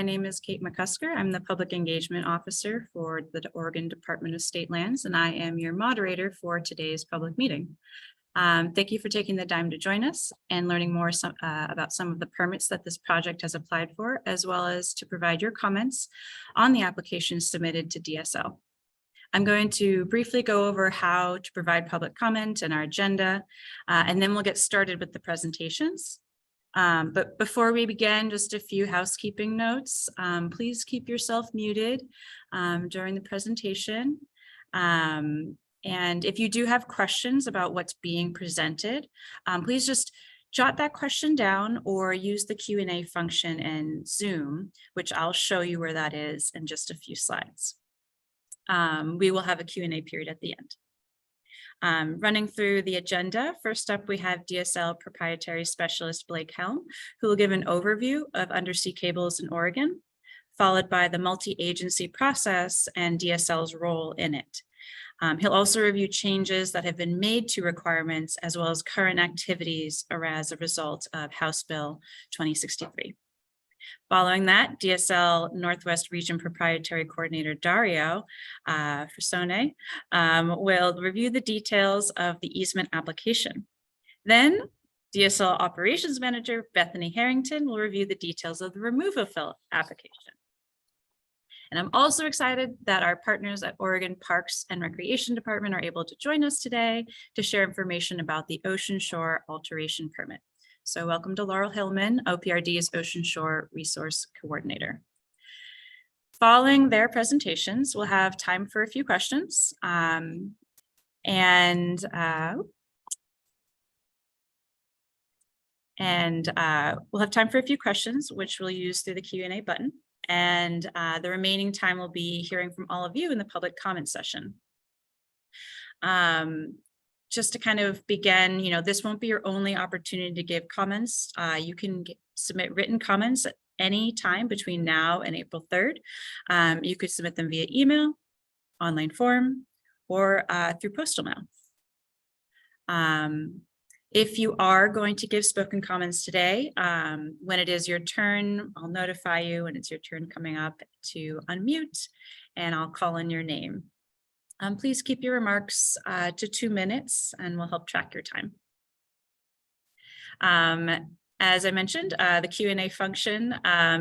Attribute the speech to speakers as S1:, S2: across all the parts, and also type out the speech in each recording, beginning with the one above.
S1: name is Kate McCusker. I'm the Public Engagement Officer for the Oregon Department of State Lands, and I am your moderator for today's public meeting. Thank you for taking the time to join us and learning more about some of the permits that this project has applied for, as well as to provide your comments on the application submitted to DSL. I'm going to briefly go over how to provide public comment and our agenda, and then we'll get started with the presentations. But before we begin, just a few housekeeping notes. Please keep yourself muted during the presentation. And if you do have questions about what's being presented, please just jot that question down or use the Q&A function in Zoom, which I'll show you where that is in just a few slides. We will have a Q&A period at the end. Running through the agenda, first up we have DSL Proprietary Specialist Blake Helm, who will give an overview of undersea cables in Oregon, followed by the multi-agency process and DSL's role in it. He'll also review changes that have been made to requirements as well as current activities as a result of House Bill 2063. Following that, DSL Northwest Region Proprietary Coordinator Dario Frisone will review the details of the easement application. Then DSL Operations Manager Bethany Harrington will review the details of the removal fill application. And I'm also excited that our partners at Oregon Parks and Recreation Department are able to join us today to share information about the Ocean Shore Alteration Permit. So welcome to Laurel Hillman, OPRD's Ocean Shore Resource Coordinator. Following their presentations, we'll have time for a few questions. We'll have time for a few questions, which we'll use through the Q&A button. And the remaining time will be hearing from all of you in the public comment session. Just to kind of begin, this won't be your only opportunity to give comments. You can submit written comments at any time between now and April 3rd. You could submit them via email, online form, or through postal mail. If you are going to give spoken comments today, when it is your turn, I'll notify you when it's your turn coming up to unmute, and I'll call in your name. Please keep your remarks to 2 minutes and we'll help track your time. As I mentioned, the Q&A function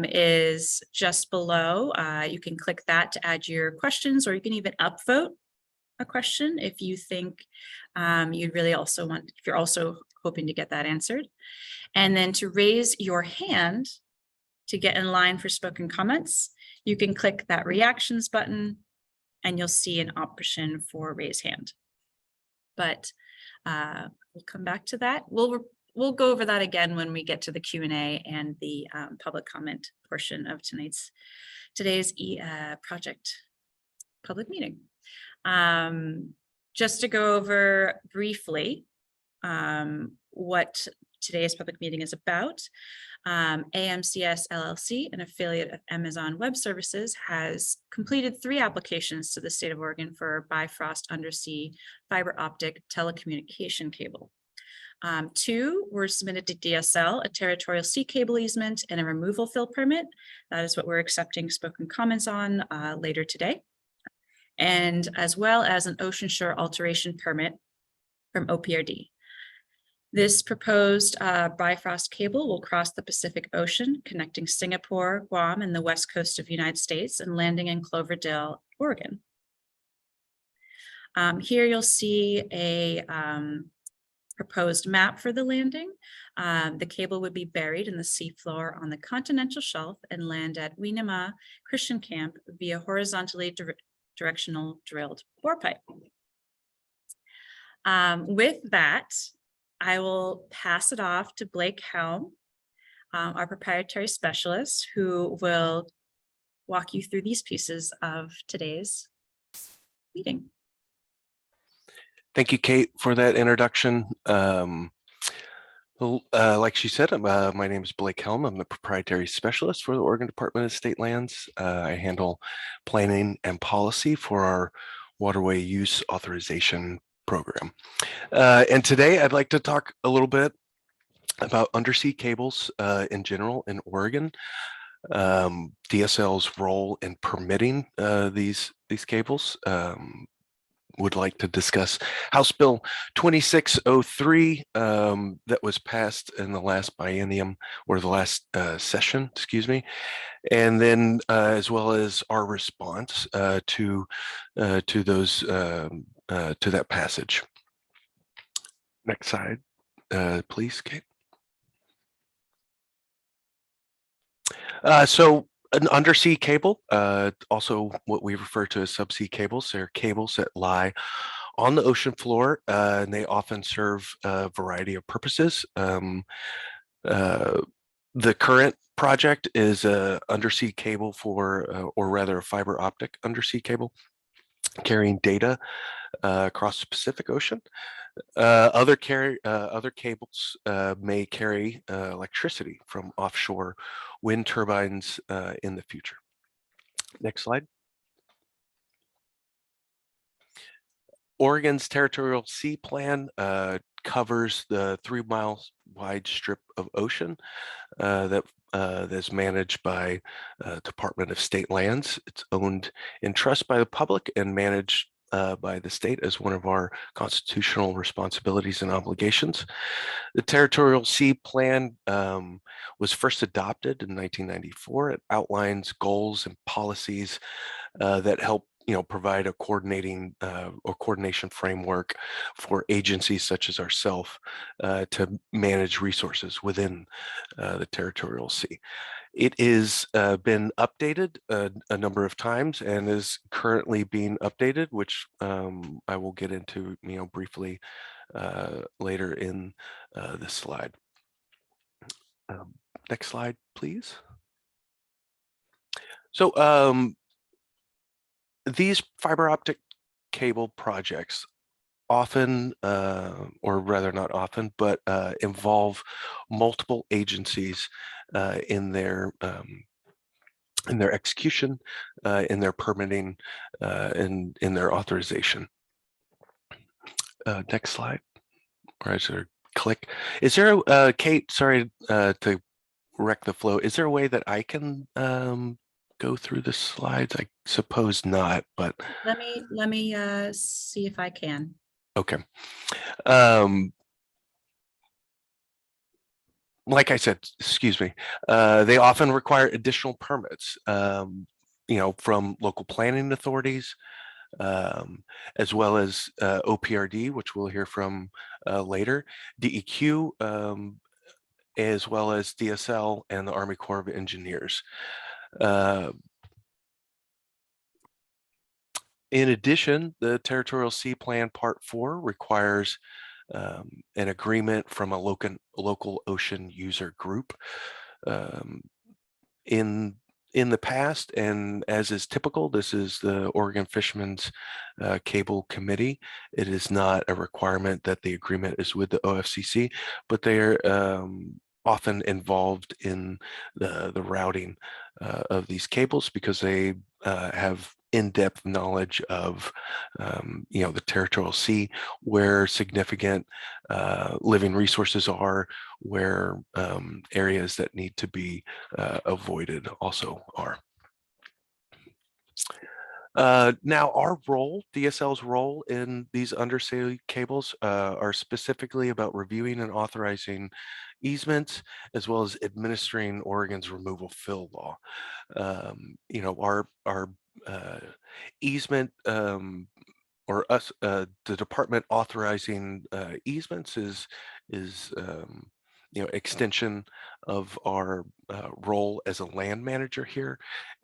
S1: is just below. You can click that to add your questions, or you can even upvote a question if you think you'd really also want, if you're also hoping to get that answered. And then to raise your hand to get in line for spoken comments, you can click that reactions button and you'll see an option for raise hand. But we'll come back to that. We'll go over that again when we get to the Q&A and the public comment portion of today's project public meeting. Just to go over briefly what today's public meeting is about. AMCS LLC, an affiliate of Amazon Web Services, has completed 3 applications to the state of Oregon for Bifrost Undersea fiber optic telecommunication cable. 2 were submitted to DSL, a territorial sea cable easement and a removal fill permit. That is what we're accepting spoken comments on later today. And as well as an ocean shore alteration permit from OPRD. This proposed Bifrost cable will cross the Pacific Ocean, connecting Singapore, Guam, and the west coast of the United States, and landing in Cloverdale, Oregon. Here you'll see a proposed map for the landing. The cable would be buried in the seafloor on the continental shelf and land at Winema Christian Camp via horizontally directional drilled bore pipe. With that, I will pass it off to Blake Helm, our proprietary specialist, who will walk you through these pieces of today's meeting.
S2: Thank you, Kate, for that introduction. Like she said, my name is Blake Helm. I'm the proprietary specialist for the Oregon Department of State Lands. I handle planning and policy for our waterway use authorization program. And today I'd like to talk a little bit about undersea cables in general in Oregon. DSL's role in permitting these cables. Would like to discuss House Bill 2603 that was passed in the last biennium or the last session, excuse me, and then as well as our response to those to that passage. Next slide, please, Kate. So an undersea cable, also what we refer to as subsea cables, they're cables that lie on the ocean floor, and they often serve a variety of purposes. The current project is a undersea cable for, or rather a fiber optic undersea cable carrying data across the Pacific Ocean. Other cables may carry electricity from offshore wind turbines in the future. Next slide. Oregon's territorial sea plan covers the 3 miles wide strip of ocean that's managed by Department of State Lands. It's owned in trust by the public and managed by the state as one of our constitutional responsibilities and obligations. The Territorial Sea Plan was first adopted in 1994. It outlines goals and policies that help provide a coordination framework for agencies such as ourselves to manage resources within the territorial sea. It is been updated a number of times and is currently being updated, which I will get into briefly later in this slide. Next slide, please. So these fiber optic cable projects often, or rather not often, but involve multiple agencies in their execution, in their permitting, and in their authorization. Next slide. Or I should click. Is there a Kate? Sorry to wreck the flow. Is there a way that I can go through the slides? I suppose not, but
S1: Let me see if I can.
S2: okay. Like I said, excuse me, they often require additional permits, from local planning authorities, as well as OPRD, which we'll hear from later, DEQ, as well as DSL and the Army Corps of Engineers. In addition, the Territorial Sea Plan Part 4 requires an agreement from a local ocean user group. In the past, and as is typical, this is the Oregon Fishermen's Cable Committee. It is not a requirement that the agreement is with the OFCC, but they're often involved in the routing of these cables because they have in-depth knowledge of the territorial sea, where significant living resources are, where areas that need to be avoided also are. Now our role, DSL's role in these undersea cables are specifically about reviewing and authorizing easements, as well as administering Oregon's removal fill law. Our easement, or us, the department authorizing easements is extension of our role as a land manager here,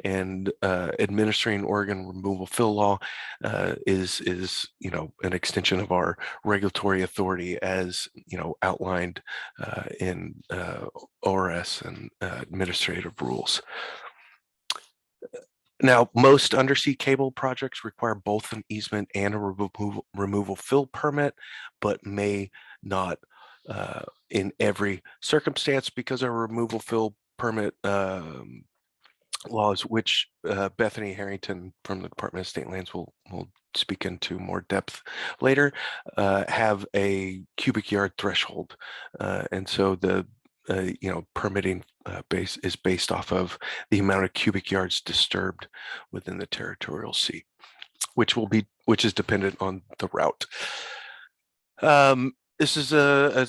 S2: and administering Oregon removal fill law is an extension of our regulatory authority as outlined in ORS and administrative rules. Now, most undersea cable projects require both an easement and a removal fill permit, but may not in every circumstance, because our removal fill permit laws, which Bethany Harrington from the Department of State Lands will speak into more depth later, have a cubic yard threshold. And so the permitting base is based off of the amount of cubic yards disturbed within the territorial sea, which is dependent on the route. This is a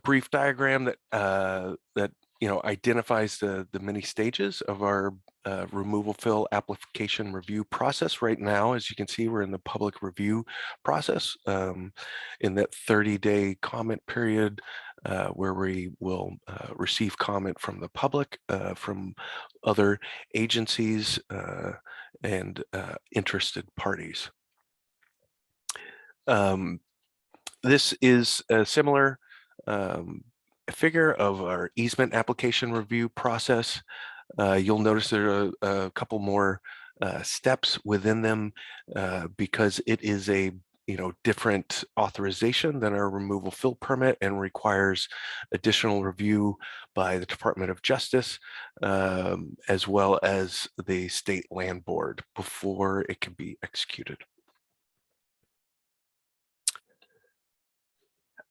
S2: brief diagram that identifies the many stages of our removal fill application review process. Right now, as you can see, we're in the public review process in that 30-day comment period where we will receive comment from the public, from other agencies and interested parties. This is a similar figure of our easement application review process. You'll notice there are a couple more steps within them because it is a different authorization than our removal fill permit and requires additional review by the Department of Justice as well as the State Land Board before it can be executed.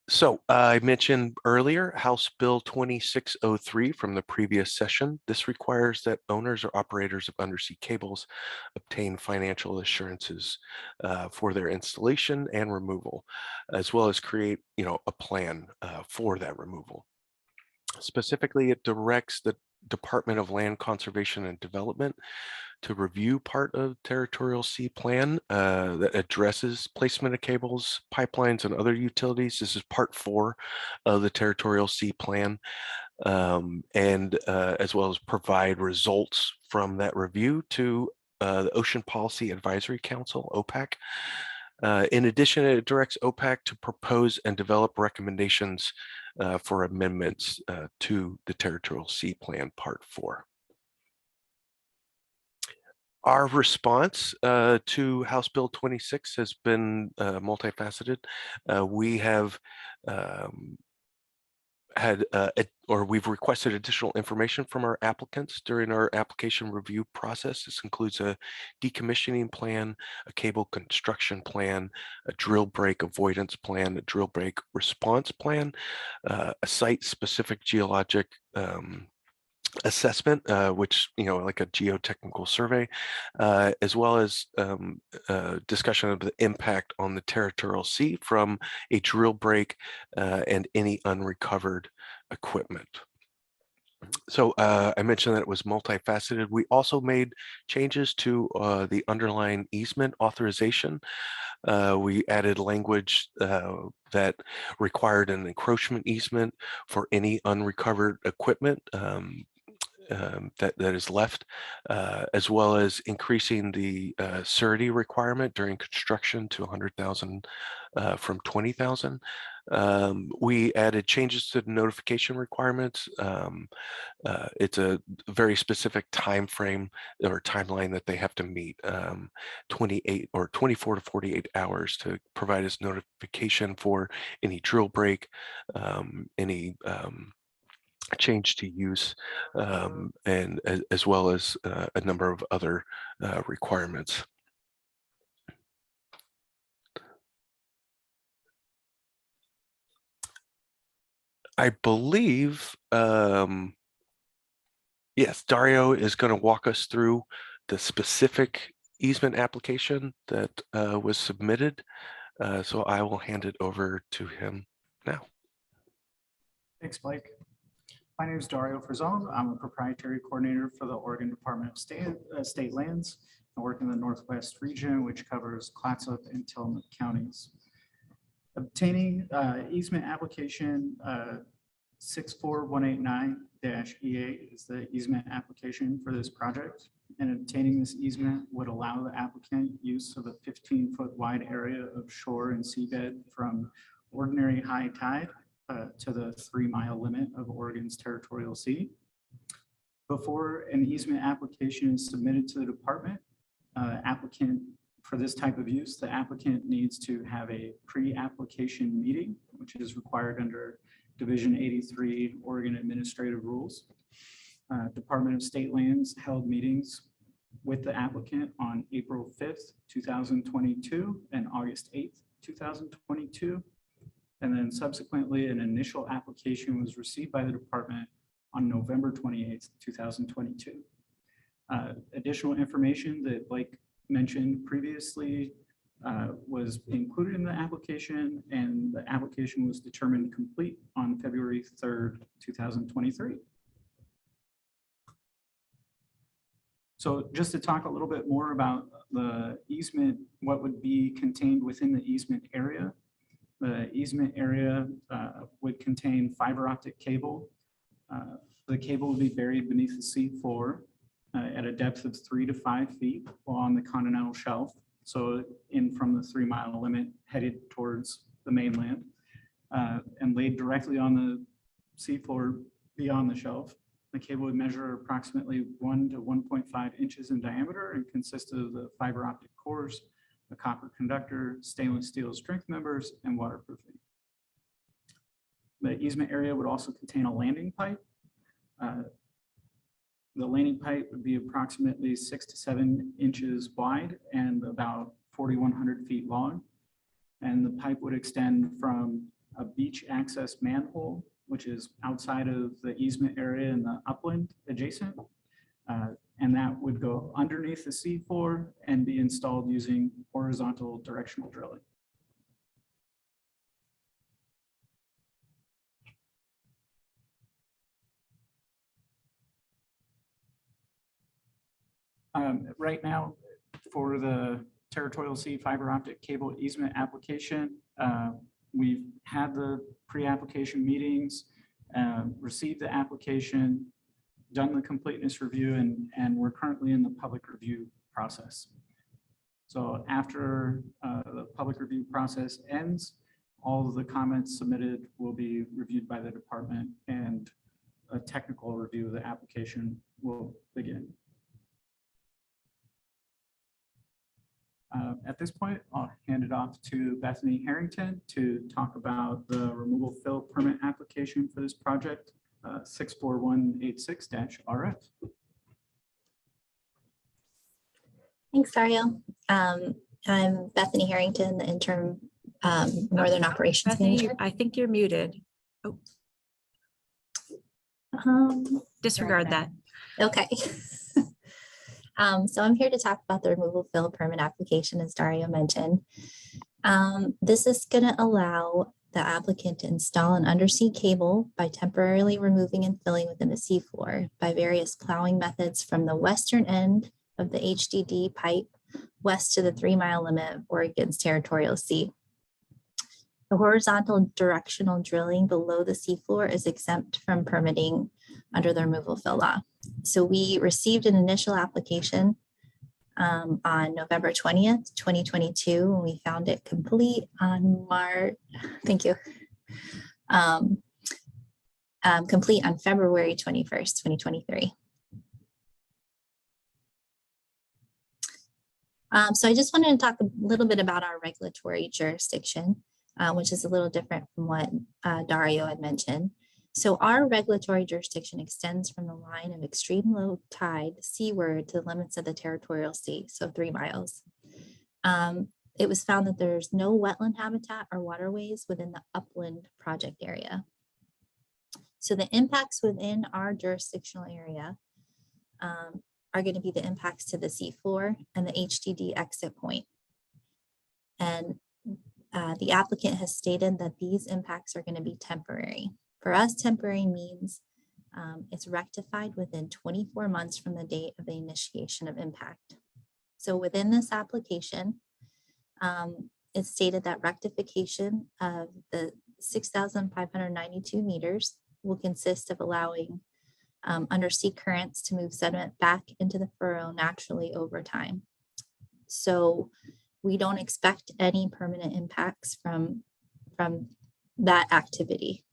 S2: So I mentioned earlier House Bill 2603 from the previous session. This requires that owners or operators of undersea cables obtain financial assurances for their installation and removal, as well as create, a plan for that removal. Specifically, it directs the Department of Land Conservation and Development to review part of Territorial Sea Plan that addresses placement of cables, pipelines, and other utilities. This is part 4 of the Territorial Sea Plan, and as well as provide results from that review to the Ocean Policy Advisory Council, OPAC. In addition, it directs OPAC to propose and develop recommendations for amendments to the Territorial Sea Plan Part 4. Our response to House Bill 26 has been multifaceted. We have we've requested additional information from our applicants during our application review process. This includes a decommissioning plan, a cable construction plan, a drill break avoidance plan, a drill break response plan, a site-specific geologic assessment, which, like a geotechnical survey, as well as discussion of the impact on the territorial sea from a drill break and any unrecovered equipment. So I mentioned that it was multifaceted. We also made changes to the underlying easement authorization. We added language that required an encroachment easement for any unrecovered equipment that is left, as well as increasing the surety requirement during construction to 100,000 from 20,000. We added changes to the notification requirements. It's a very specific time frame or timeline that they have to meet, 28 or 24 to 48 hours to provide us notification for any drill break, any change to use, and as well as a number of other requirements. I believe, yes, Dario is going to walk us through the specific easement application that was submitted. So I will hand it over to him now.
S3: Thanks, Blake. My name is Dario Frizon. I'm a proprietary coordinator for the Oregon Department of State Lands. I work in the Northwest region, which covers Clatsop and Tillamook counties. Obtaining easement application 64189-EA is the easement application for this project. And obtaining this easement would allow the applicant use of a 15-foot wide area of shore and seabed from ordinary high tide to the 3-mile limit of Oregon's territorial sea. Before an easement application is submitted to the department, applicant for this type of use, the applicant needs to have a pre-application meeting, which is required under Division 83 Oregon Administrative Rules. Department of State Lands held meetings with the applicant on April 5th, 2022 and August 8th, 2022. And then subsequently, an initial application was received by the department on November 28th, 2022. Additional information that Blake mentioned previously was included in the application, and the application was determined complete on February 3rd, 2023. So just to talk a little bit more about the easement, what would be contained within the easement area. The easement area would contain fiber optic cable. The cable will be buried beneath the sea floor at a depth of 3 to 5 feet on the continental shelf. So in from the 3 mile limit headed towards the mainland, and laid directly on the seafloor beyond the shelf. The cable would measure approximately 1 to 1.5 inches in diameter and consist of the fiber optic cores, a copper conductor, stainless steel strength members, and waterproofing. The easement area would also contain a landing pipe. The landing pipe would be approximately 6 to 7 inches wide and about 4,100 feet long. And the pipe would extend from a beach access manhole, which is outside of the easement area in the upland adjacent. And that would go underneath the seafloor and be installed using horizontal directional drilling. Right now, for the territorial sea fiber optic cable easement application, we've had the pre-application meetings, received the application, done the completeness review, and we're currently in the public review process. So after the public review process ends, all of the comments submitted will be reviewed by the department, and a technical review of the application will begin. At this point, I'll hand it off to Bethany Harrington to talk about the removal fill permit application for this project, 64186-RF.
S4: Thanks, Dario. I'm Bethany Harrington, the interim Northern Operations
S1: Bethany,
S4: Manager.
S1: I think you're muted. Oh, disregard that.
S4: Okay. So I'm here to talk about the removal fill permit application, as Dario mentioned. This is going to allow the applicant to install an undersea cable by temporarily removing and filling within the seafloor by various plowing methods from the western end of the HDD pipe west to the 3 mile limit of Oregon's territorial sea. The horizontal directional drilling below the seafloor is exempt from permitting under the removal fill law. So we received an initial application on November 20th, 2022, and we found it complete on thank you. Complete on February 21st, 2023. So I just wanted to talk a little bit about our regulatory jurisdiction, which is a little different from what Dario had mentioned. So our regulatory jurisdiction extends from the line of extreme low tide seaward to the limits of the territorial sea, so 3 miles. It was found that there's no wetland habitat or waterways within the upland project area. So the impacts within our jurisdictional area are going to be the impacts to the seafloor and the HDD exit point. And the applicant has stated that these impacts are going to be temporary. For us, temporary means it's rectified within 24 months from the date of the initiation of impact. So within this application, it's stated that rectification of the 6,592 meters will consist of allowing undersea currents to move sediment back into the furrow naturally over time. So we don't expect any permanent impacts from that activity.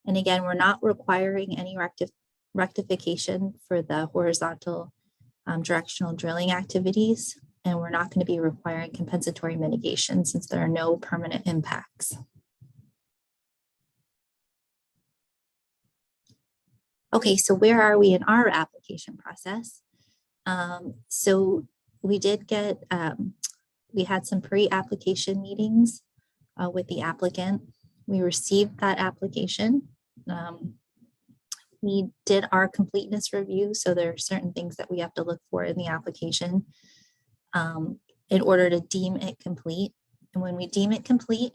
S4: And again, we're not requiring any rectification for the horizontal directional drilling activities, and we're not going to be requiring compensatory mitigation since there are no permanent impacts. Okay, so where are we in our application process? So we did get, we had some pre-application meetings with the applicant. We received that application. We did our completeness review, so there are certain things that we have to look for in the application in order to deem it complete. And when we deem it complete,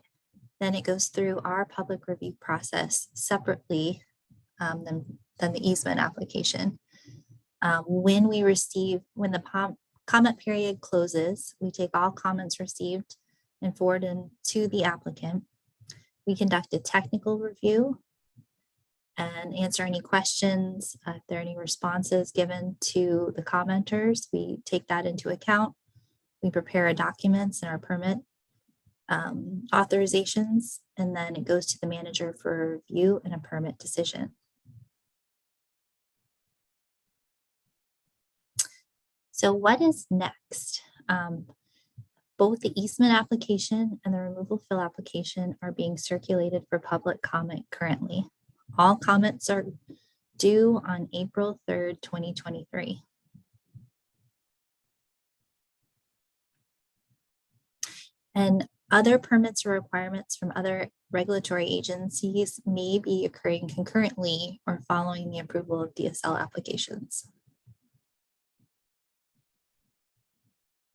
S4: then it goes through our public review process separately than the easement application. When the comment period closes, we take all comments received and forward them to the applicant. We conduct a technical review and answer any questions. If there are any responses given to the commenters, we take that into account. We prepare our documents and our permit authorizations, and then it goes to the manager for review and a permit decision. So what is next? Both the easement application and the removal fill application are being circulated for public comment currently. All comments are due on April 3rd, 2023. And other permits or requirements from other regulatory agencies may be occurring concurrently or following the approval of DSL applications.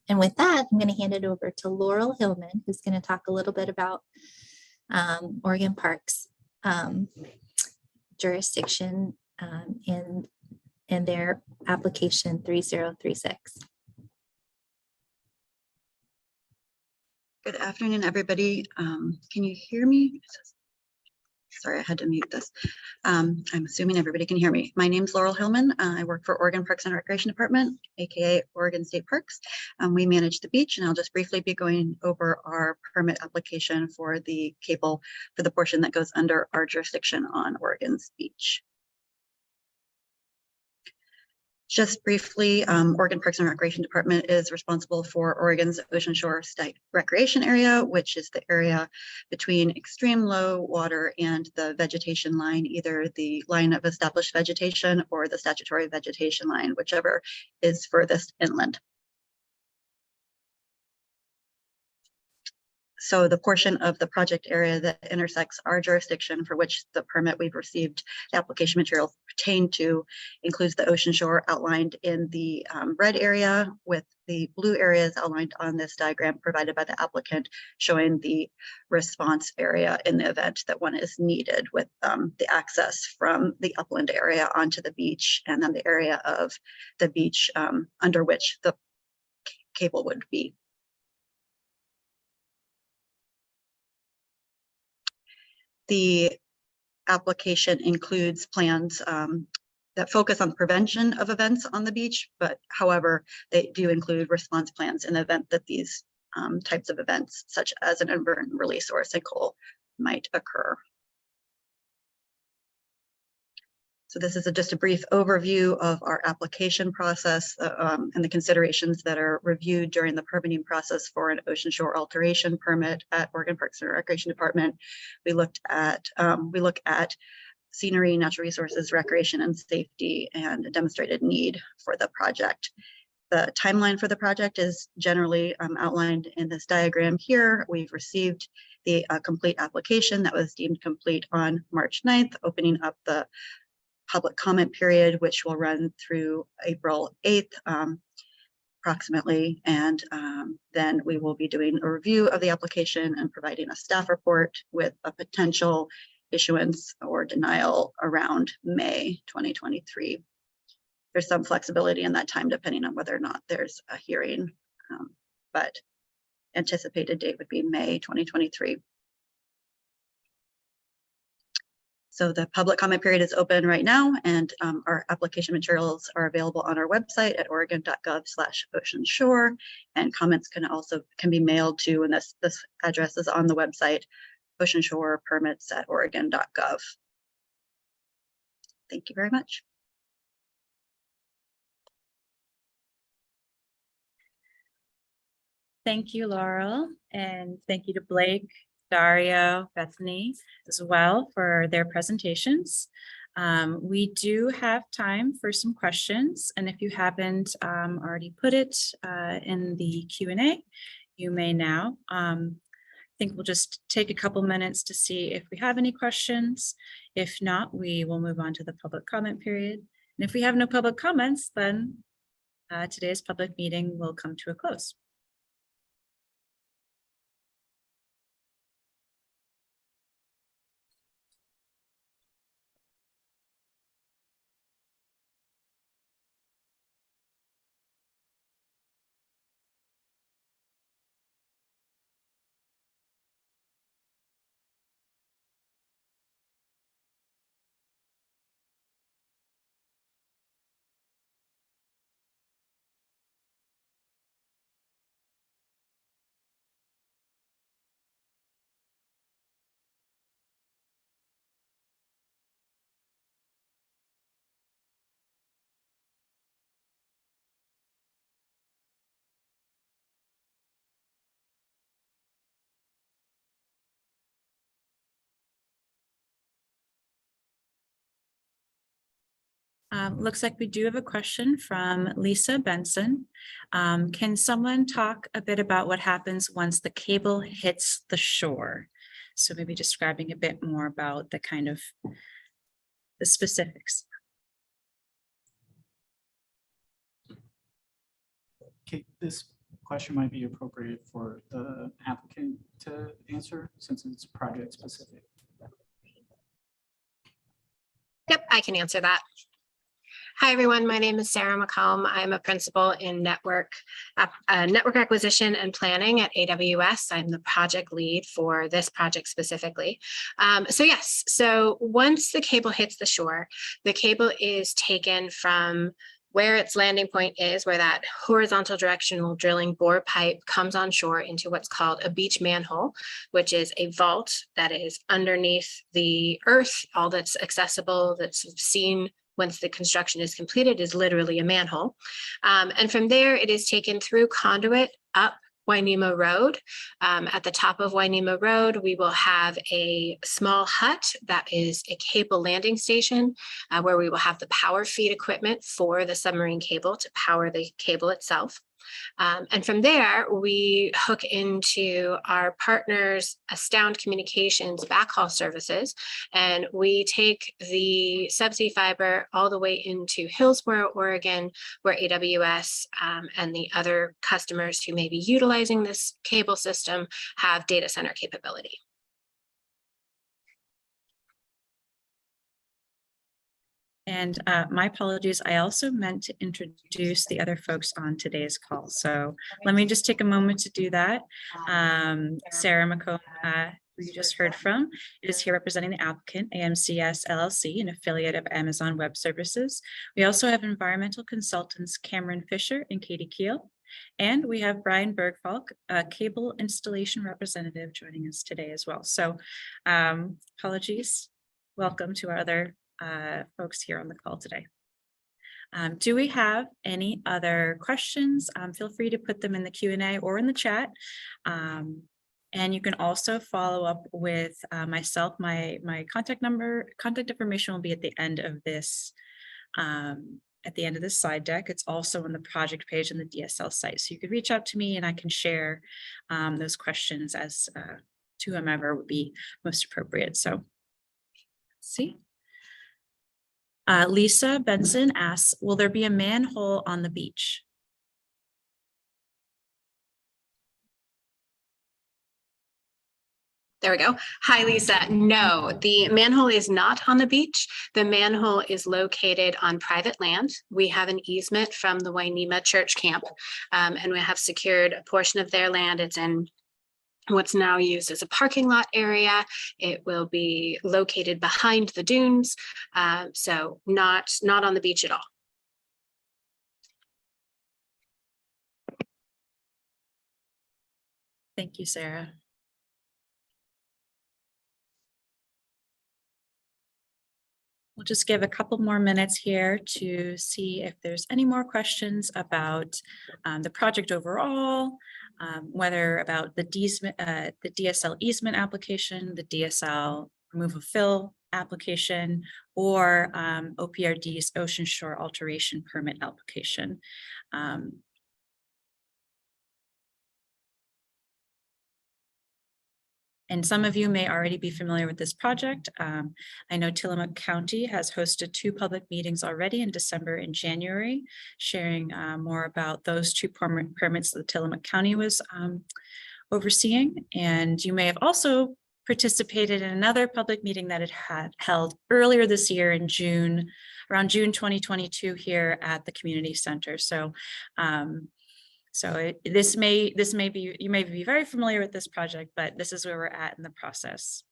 S4: And with that, I'm going to hand it over to Laurel Hillman, who's going to talk a little bit about Oregon Parks jurisdiction in their application 3036.
S5: Good afternoon, everybody. Can you hear me? Sorry, I had to mute this. I'm assuming everybody can hear me. My name is Laurel Hillman. I work for Oregon Parks and Recreation Department, aka Oregon State Parks. We manage the beach, and I'll just briefly be going over our permit application for the cable for the portion that goes under our jurisdiction on Oregon's beach. Just briefly, Oregon Parks and Recreation Department is responsible for Oregon's Ocean Shore State Recreation Area, which is the area between extreme low water and the vegetation line, either the line of established vegetation or the statutory vegetation line, whichever is furthest inland. So the portion of the project area that intersects our jurisdiction for which the permit we've received the application materials pertain to includes the ocean shore outlined in the red area, with the blue areas outlined on this diagram provided by the applicant, showing the response area in the event that one is needed, with the access from the upland area onto the beach, and then the area of the beach under which the cable would be. The application includes plans that focus on prevention of events on the beach, but however, they do include response plans in the event that these types of events, such as an inadvertent release or a sinkhole, might occur. So this is just a brief overview of our application process and the considerations that are reviewed during the permitting process for an ocean shore alteration permit at Oregon Parks and Recreation Department. We look at scenery, natural resources, recreation and safety, and a demonstrated need for the project. The timeline for the project is generally outlined in this diagram here. We've received the complete application that was deemed complete on March 9th, opening up the public comment period, which will run through April 8th approximately. And then we will be doing a review of the application and providing a staff report with a potential issuance or denial around May 2023. There's some flexibility in that time depending on whether or not there's a hearing, but anticipated date would be May 2023. So the public comment period is open right now, and our application materials are available on our website at oregon.gov/oceanshore, and comments can be mailed to, and this address is on the website, oceanshorepermits@oregon.gov. Thank you very much.
S1: Thank you, Laurel, and thank you to Blake, Dario, Bethany as well for their presentations. We do have time for some questions, and if you haven't already put it in the Q&A, you may now. think we'll just take a couple minutes to see if we have any questions. If not, we will move on to the public comment period. And if we have no public comments, then today's public meeting will come to a close. Looks like we do have a question from Lisa Benson. Can someone talk a bit about what happens once the cable hits the shore? So maybe describing a bit more about the kind of the specifics.
S3: Okay, this question might be appropriate for the applicant to answer since it's project specific.
S6: Yep, I can answer that. Hi, everyone. My name is Sarah McComb. I'm a principal in network acquisition and planning at AWS. I'm the project lead for this project specifically. So once the cable hits the shore, the cable is taken from where its landing point is, where that horizontal directional drilling bore pipe comes on shore into what's called a beach manhole, which is a vault that is underneath the earth. All that's accessible, that's seen once the construction is completed, is literally a manhole. And from there, it is taken through conduit up Wainema Road. At the top of Wainema Road, we will have a small hut that is a cable landing station where we will have the power feed equipment for the submarine cable to power the cable itself. And from there, we hook into our partners, Astound Communications backhaul services, and we take the subsea fiber all the way into Hillsboro, Oregon, where AWS and the other customers who may be utilizing this cable system have data center capability.
S1: And my apologies, I also meant to introduce the other folks on today's call. So let me just take a moment to do that. Sarah McComb, who you just heard from, is here representing the applicant, AMCS LLC, an affiliate of Amazon Web Services. We also have environmental consultants Cameron Fisher and Katie Keel. And we have Brian Bergfalk, a cable installation representative, joining us today as well. So apologies. Welcome to our other folks here on the call today. Do we have any other questions? Feel free to put them in the Q&A or in the chat. And you can also follow up with myself. My contact information will be at the end of this slide deck. It's also on the project page on the DSL site. So you could reach out to me and I can share those questions as to whomever would be most appropriate. So let's see. Lisa Benson asks, will there be a manhole on the beach?
S6: There we go. Hi, Lisa. No, the manhole is not on the beach. The manhole is located on private land. We have an easement from the Wainema Church Camp, and we have secured a portion of their land. It's in what's now used as a parking lot area. It will be located behind the dunes, so not on the beach at all.
S1: Thank you, Sarah. We'll just give a couple more minutes here to see if there's any more questions about the project overall, whether about the DSL easement application, the DSL remove of fill application, or OPRD's ocean shore alteration permit application. And some of you may already be familiar with this project. I know Tillamook County has hosted 2 public meetings already in December and January, sharing more about those 2 permits that Tillamook County was overseeing. And you may have also participated in another public meeting that it had held earlier this year in June, around June 2022 here at the community center. So this may be, you may be very familiar with this project, but this is where we're at in the process.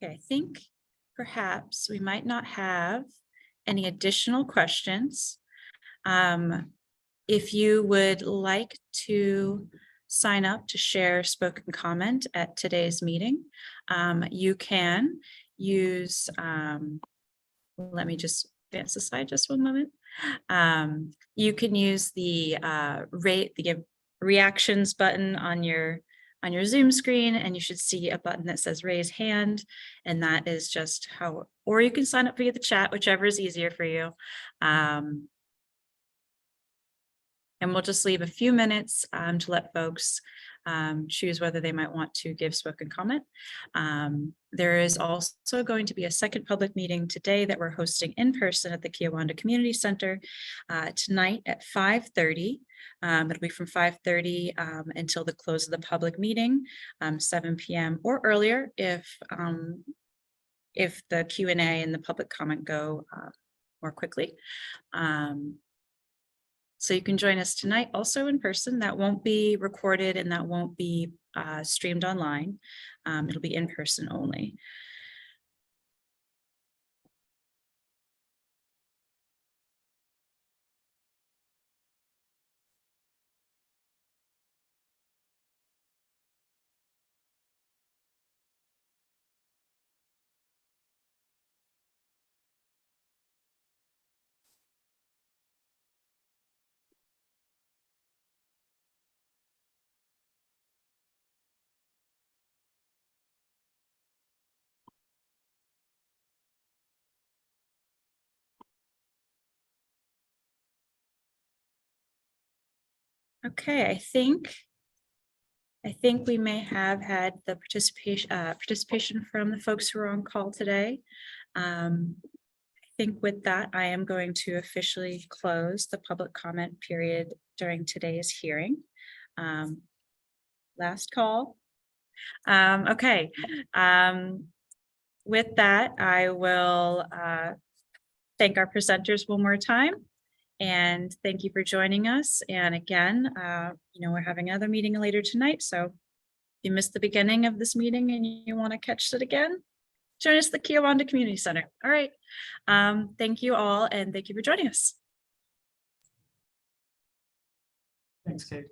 S1: Okay, I think perhaps we might not have any additional questions. If you would like to sign up to share spoken comment at today's meeting, you can use, let me just advance the slide just one moment. You can use the reactions button on your Zoom screen, and you should see a button that says raise hand, and that is just how, or you can sign up via the chat, whichever is easier for you. And we'll just leave a few minutes to let folks choose whether they might want to give spoken comment. There is also going to be a second public meeting today that we're hosting in person at the Kiawanda Community Center tonight at 5:30. It'll be from 5:30 until the close of the public meeting, 7 p.m. or earlier if the Q&A and the public comment go more quickly. So you can join us tonight also in person. That won't be recorded and that won't be streamed online. It'll be in person only. Okay, I think we may have had the participation from the folks who are on call today. I think with that, I am going to officially close the public comment period during today's hearing. Last call. Okay. With that, I will thank our presenters one more time. And thank you for joining us. And again, we're having another meeting later tonight. So if you missed the beginning of this meeting and you want to catch it again, join us at the Kiawanda Community Center. All right. Thank you all, and thank you for joining us.
S3: Thanks, Kate.